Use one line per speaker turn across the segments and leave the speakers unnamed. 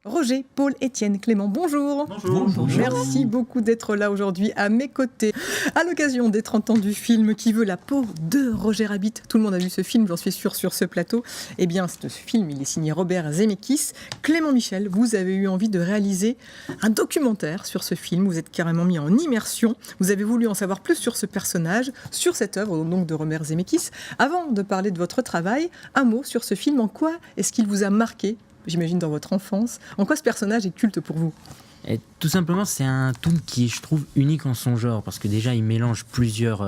Roger, Paul, Étienne, Clément, bonjour.
Bonjour.
Merci beaucoup d'être là aujourd'hui à mes côtés. À l'occasion des 30 ans du film Qui veut la peau de Roger Rabbit. Tout le monde a vu ce film, j'en suis sûre, sur ce plateau. Eh bien, ce film, il est signé Robert Zemeckis. Clément Michel, vous avez eu envie de réaliser un documentaire sur ce film. Vous êtes carrément mis en immersion. Vous avez voulu en savoir plus sur ce personnage, sur cette œuvre donc de Robert Zemeckis. Avant de parler de votre travail, un mot sur ce film. En quoi est-ce qu'il vous a marqué ? J'imagine dans votre enfance. En quoi ce personnage est culte pour vous ?
Et tout simplement, c'est un toon qui est, je trouve, unique en son genre, parce que déjà, il mélange plusieurs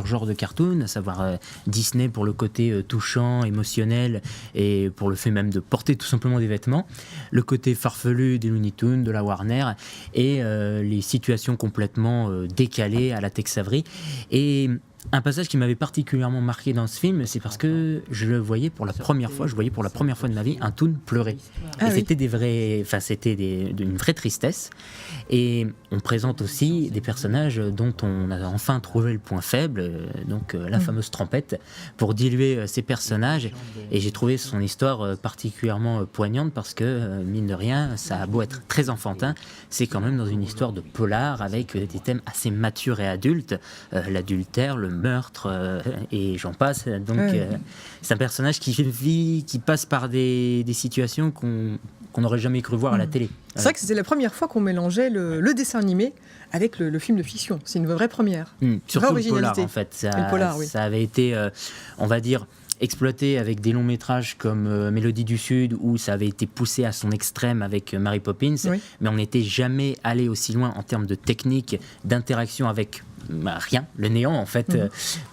genres de cartoons, à savoir Disney pour le côté touchant, émotionnel, et pour le fait même de porter tout simplement des vêtements, le côté farfelu des Looney Tunes, de la Warner, et les situations complètement décalées à la Tex Avery. Et un passage qui m'avait particulièrement marqué dans ce film, c'est parce que je le voyais pour la première fois, de ma vie un toon pleurer. Et c'était d'une vraie tristesse. Et on présente aussi des personnages dont on a enfin trouvé le point faible, la fameuse trompette, pour diluer ces personnages. Et j'ai trouvé son histoire particulièrement poignante parce que, mine de rien, ça a beau être très enfantin, c'est quand même dans une histoire de polar avec des thèmes assez matures et adultes, l'adultère, le meurtre et j'en passe. Donc c'est un personnage qui passe par des situations qu'on n'aurait jamais cru voir à la télé.
C'est vrai que c'était la première fois qu'on mélangeait le dessin animé avec le film de fiction. C'est une vraie première.
Surtout le polar, en fait. Ça avait été, on va dire, exploité avec des longs métrages comme Mélodie du Sud, où ça avait été poussé à son extrême avec Mary Poppins, mais on n'était jamais allé aussi loin en termes de technique, d'interaction avec rien, le néant en fait,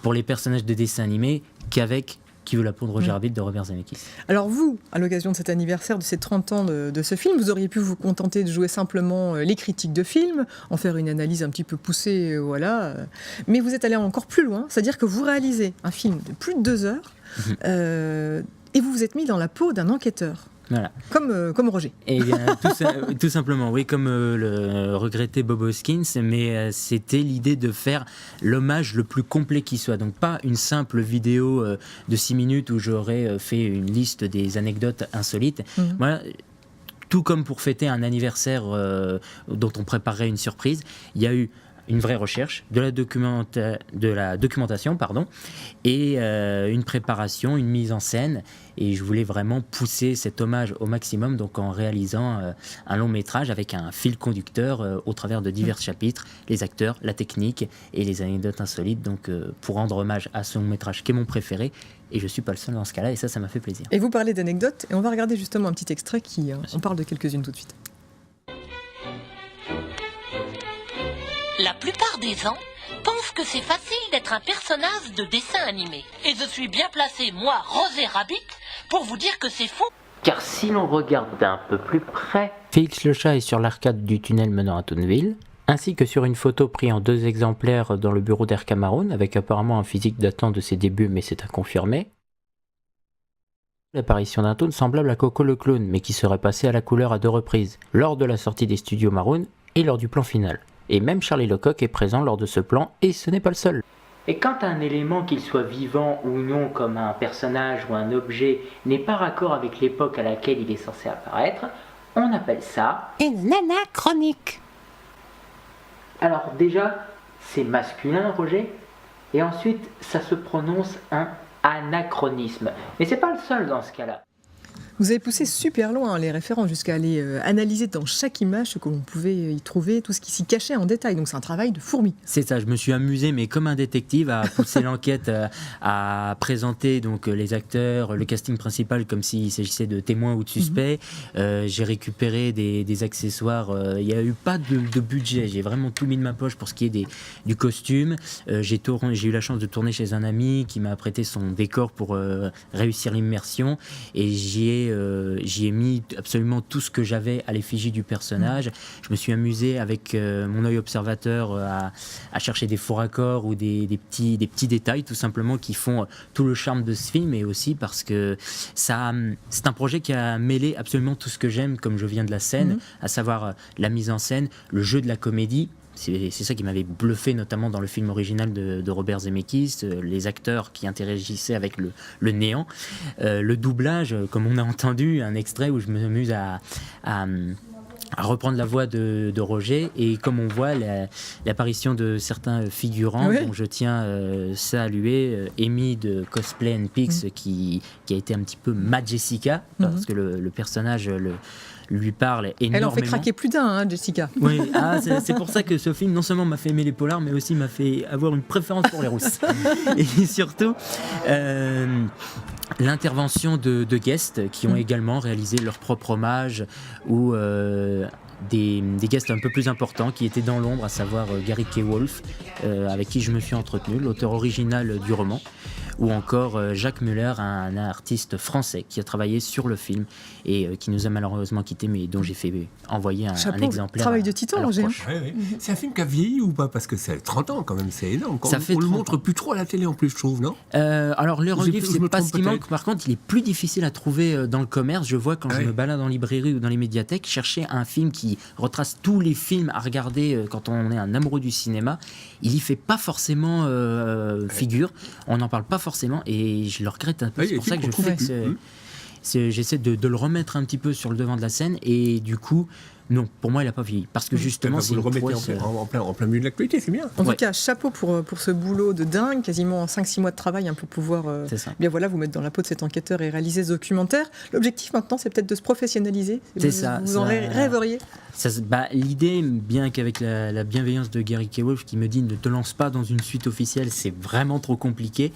pour les personnages de dessin animé, qu'avec Qui veut la peau de Roger Rabbit de Robert Zemeckis.
Alors vous, à l'occasion de cet anniversaire, de ces 30 ans de ce film, vous auriez pu vous contenter de jouer simplement les critiques de film, en faire une analyse un petit peu poussée, mais vous êtes allé encore plus loin, c'est-à-dire que vous réalisez un film de plus de 2 heures, et vous vous êtes mis dans la peau d'un enquêteur.
Voilà.
Comme Roger.
Et bien, tout simplement, oui, comme le regretté Bob Hoskins, mais c'était l'idée de faire l'hommage le plus complet qui soit. Donc pas une simple vidéo de 6 minutes où j'aurais fait une liste des anecdotes insolites. Voilà. Tout comme pour fêter un anniversaire dont on préparerait une surprise, il y a eu une vraie recherche, de la documentation, et une préparation, une mise en scène. Et je voulais vraiment pousser cet hommage au maximum, donc en réalisant un long métrage avec un fil conducteur au travers de divers chapitres, les acteurs, la technique et les anecdotes insolites, donc pour rendre hommage à ce long métrage qui est mon préféré. Et je ne suis pas le seul dans ce cas-là, et ça m'a fait plaisir.
Et vous parlez d'anecdotes, et on va regarder justement un petit extrait qui on parle de quelques-unes tout de suite.
La plupart des gens pensent que c'est facile d'être un personnage de dessin animé. Et je suis bien placé, moi, Roger Rabbit, pour vous dire que c'est faux.
Car si l'on regarde d'un peu plus près, Félix le chat est sur l'arcade du tunnel menant à Toonville, ainsi que sur une photo prise en 2 exemplaires dans le bureau d'Air Cameroun, avec apparemment un physique datant de ses débuts, mais c'est à confirmer. L'apparition d'un toon semblable à Coco le clown, mais qui serait passé à la couleur à 2 reprises, lors de la sortie des studios Maroon et lors du plan final. Et même Charlie Lecoq est présent lors de ce plan, et ce n'est pas le seul. Et quand un élément, qu'il soit vivant ou non, comme un personnage ou un objet, n'est pas raccord avec l'époque à laquelle il est censé apparaître, on appelle ça
une anachronique.
Alors déjà, c'est masculin, Roger, et ensuite, ça se prononce un anachronisme. Mais c'est pas le seul dans ce cas-là.
Vous avez poussé super loin les références jusqu'à aller analyser dans chaque image ce que l'on pouvait y trouver, tout ce qui s'y cachait en détail. Donc c'est un travail de fourmi.
C'est ça, je me suis amusé, mais comme un détective, à pousser l'enquête, à présenter donc les acteurs, le casting principal comme s'il s'agissait de témoins ou de suspects. J'ai récupéré des accessoires. Il n'y a eu pas de budget. J'ai vraiment tout mis de ma poche pour ce qui est du costume. J'ai eu la chance de tourner chez un ami qui m'a prêté son décor pour réussir l'immersion. Et j'y ai mis absolument tout ce que j'avais à l'effigie du personnage. Je me suis amusé avec mon œil observateur à chercher des faux raccords ou des petits détails tout simplement qui font tout le charme de ce film, et aussi parce que c'est un projet qui a mêlé absolument tout ce que j'aime, comme je viens de la scène, à savoir la mise en scène, le jeu de la comédie, c'est ça qui m'avait bluffé, notamment dans le film original de Robert Zemeckis, les acteurs qui interagissaient avec le néant. Le doublage, comme on a entendu, un extrait où je m'amuse à reprendre la voix de Roger, et comme on voit l'apparition de certains figurants,
Oui.
dont je tiens à saluer Amy de Cosplay and Pix, qui a été un petit peu Mad Jessica, parce que le personnage lui parle énormément.
Elle en fait craquer plus d'un, hein, Jessica.
Oui, c'est pour ça que ce film non seulement m'a fait aimer les polars, mais aussi m'a fait avoir une préférence pour les rousses. Et surtout, l'intervention de guests qui ont également réalisé leur propre hommage, ou des guests un peu plus importants qui étaient dans l'ombre, à savoir Gary K. Wolfe, avec qui je me suis entretenu, l'auteur original du roman, ou encore Jacques Muller, un artiste français qui a travaillé sur le film et qui nous a malheureusement quittés, mais dont j'ai fait envoyer un exemplaire.
Travail de titan, Roger.
Ouais. C'est un film qui a vieilli ou pas? Parce que c'est 30 ans quand même, c'est énorme.
Ça fait
on le
30
montre plus trop à la télé en plus, je trouve, non?
Alors le relief,
je
c'est
me
pas
trompe
ce qui
peut-être.
manque. Par contre, il est plus difficile à trouver dans le commerce. Je vois quand je
Ouais.
me balade en librairie ou dans les médiathèques, chercher un film qui retrace tous les films à regarder quand on est un amoureux du cinéma. Il y fait pas forcément figure. On n'en parle pas forcément, et je le regrette un peu.
Ouais,
C'est pour ça que je
qu'on
fais
trouve plus.
j'essaie de le remettre un petit peu sur le devant de la scène, et du coup, non, pour moi, il a pas vieilli, parce que justement,
Vous
c'est
le
une
remettez
prouesse,
en plein milieu de l'actualité, c'est bien.
En
Ouais.
tout cas, chapeau pour ce boulot de dingue, quasiment 5-6 mois de travail, hein, pour pouvoir
c'est ça.
bien voilà, vous mettre dans la peau de cet enquêteur et réaliser ce documentaire. L'objectif maintenant, c'est peut-être de se professionnaliser.
C'est
Vous-
ça,
Vous en
ça-
rêveriez.
L'idée, bien qu'avec la bienveillance de Gary K. Wolfe qui me dit ne te lance pas dans une suite officielle, c'est vraiment trop compliqué,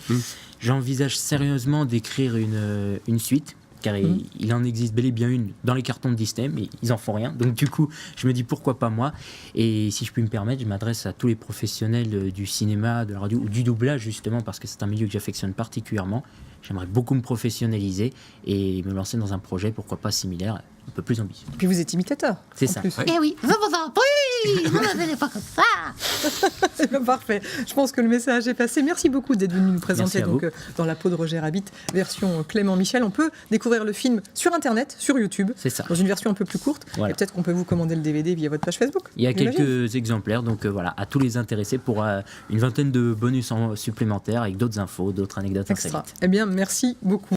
j'envisage sérieusement d'écrire une suite, car il en existe bel et bien une dans les cartons de Disney, mais ils en font rien. Donc du coup, je me dis pourquoi pas moi. Et si je puis me permettre, je m'adresse à tous les professionnels du cinéma, de la radio ou du doublage, justement, parce que c'est un milieu que j'affectionne particulièrement. J'aimerais beaucoup me professionnaliser et me lancer dans un projet, pourquoi pas similaire, un peu plus ambitieux.
Puis vous êtes imitateur.
C'est
en
ça.
plus.
Ouais.
Eh oui, je vous en prie, ne me venez pas comme ça.
C'est bien parfait. Je pense que le message est passé. Merci beaucoup d'être venu nous présenter
Merci à
donc,
vous.
dans la peau de Roger Rabbit, version Clément Michel. On peut découvrir le film sur Internet, sur YouTube,
C'est ça.
dans une version un peu plus courte.
Voilà.
Et peut-être qu'on peut vous commander le DVD via votre page Facebook.
Il y a
j'imagine.
quelques exemplaires, donc voilà, à tous les intéressés pour une vingtaine de bonus supplémentaires avec d'autres infos, d'autres anecdotes
Extra.
insolites.
Eh bien, merci beaucoup.